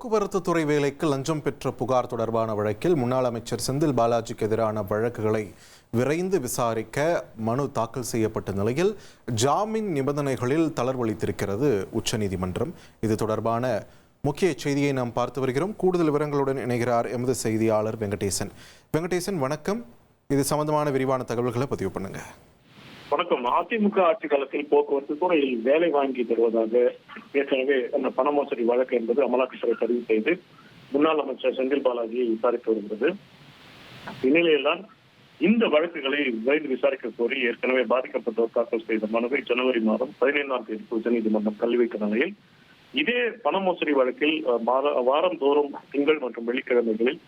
போக்குவரத்து துறை வேலைக்கு லஞ்சம் பெற்ற புகார் தொடர்பான வழக்கில் முன்னாள் அமைச்சர் செந்தில் பாலாஜிக்கு எதிரான வழக்குகளை விரைந்து விசாரிக்க மனு தாக்கல் செய்யப்பட்ட நிலையில் ஜாமீன் நிபந்தனைகளில் தளர்வளித்திருக்கிறது உச்சநீதிமன்றம். இது தொடர்பான முக்கிய செய்தியை நாம் பார்த்து வருகிறோம். கூடுதல் விவரங்களுடன் இணைகிறார் எமது செய்தியாளர் வெங்கடேசன். வணக்கம். இது சம்பந்தமான விரிவான தகவல்களை பதிவு பண்ணுங்க. வணக்கம். அதிமுக ஆட்சி காலத்தில் போக்குவரத்து துறையில் வேலை வாங்கி தருவதாக ஏற்கனவே அந்த பண மோசடி வழக்கு என்பது அமலாக்கத்துறை பதிவு செய்து முன்னாள் அமைச்சர் செந்தில் பாலாஜியை விசாரித்து வருகிறது. இந்நிலையில்தான் இந்த வழக்குகளை விரைந்து விசாரிக்க கோரி ஏற்கனவே பாதிக்கப்பட்டோர் தாக்கல் செய்த மனுவை ஜனவரி மாதம் 15ஆம் தேதிக்கு உச்சநீதிமன்றம் தள்ளிவைத்த நிலையில் இதே பண மோசடி வழக்கில் வாரந்தோறும் திங்கள் மற்றும் வெள்ளிக்கிழமைகளில்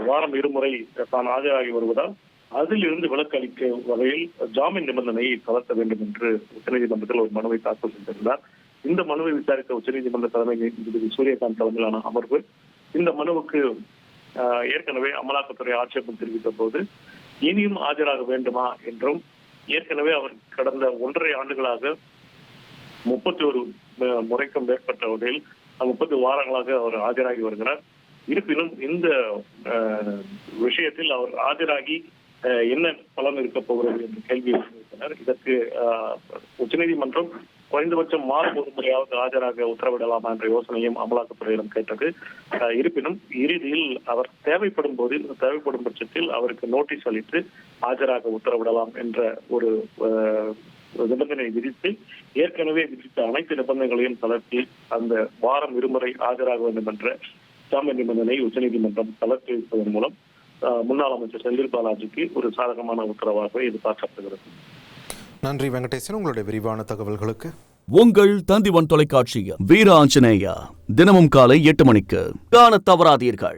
வாரம் இருமுறை தான் ஆஜராகி வருவதால் அதில் இருந்து விலக்கு அளிக்க வகையில் ஜாமீன் நிபந்தனையை தளர்த்த வேண்டும் என்று உச்சநீதிமன்றத்தில் ஒரு மனுவை தாக்கல் செய்திருந்தார். இந்த மனுவை விசாரித்த உச்சநீதிமன்ற தலைமை நீதிபதி சூரியகாந்த் தலைமையிலான அமர்வு இந்த மனுவுக்கு ஏற்கனவே அமலாக்கத்துறை ஆட்சேபம் தெரிவித்த போது இனியும் ஆஜராக வேண்டுமா என்றும், ஏற்கனவே அவர் கடந்த 1.5 ஆண்டுகளாக 31 முறைக்கும் மேற்பட்ட வகையில் 30 வாரங்களாக அவர் ஆஜராகி வருகிறார். இருப்பினும் இந்த விஷயத்தில் அவர் ஆஜராகி என்ன பலன் இருக்க போகிறது என்று கேள்வி எழுப்பினர். இதற்கு உச்சநீதிமன்றம் குறைந்தபட்சம் மாதம் ஒரு முறையாவது ஆஜராக உத்தரவிடலாமா என்ற யோசனையும் அமலாக்கத்துறையிடம் கேட்டது. இருப்பினும் இறுதியில் அவர் தேவைப்படும் பட்சத்தில் அவருக்கு நோட்டீஸ் அளித்து ஆஜராக உத்தரவிடலாம் என்ற ஒரு நிபந்தனை விதித்து ஏற்கனவே விதித்த அனைத்து நிபந்தனைகளையும் தளர்த்தி அந்த வாரம் இருமுறை ஆஜராக வேண்டும் என்ற ஜாமீன் நிபந்தனை உச்சநீதிமன்றம் தளர்த்தி வைப்பதன் மூலம் முன்னாள் அமைச்சர் செந்தில் பாலாஜிக்கு ஒரு சாதகமான உத்தரவாக இது பார்க்கப்படுகிறது. நன்றி வெங்கடேசன், உங்களுடைய விரிவான தகவல்களுக்கு. உங்கள் தந்திவன் தொலைக்காட்சியில் வீர ஆஞ்சநேயா தினமும் காலை 8 மணிக்கு காண தவறாதீர்கள்.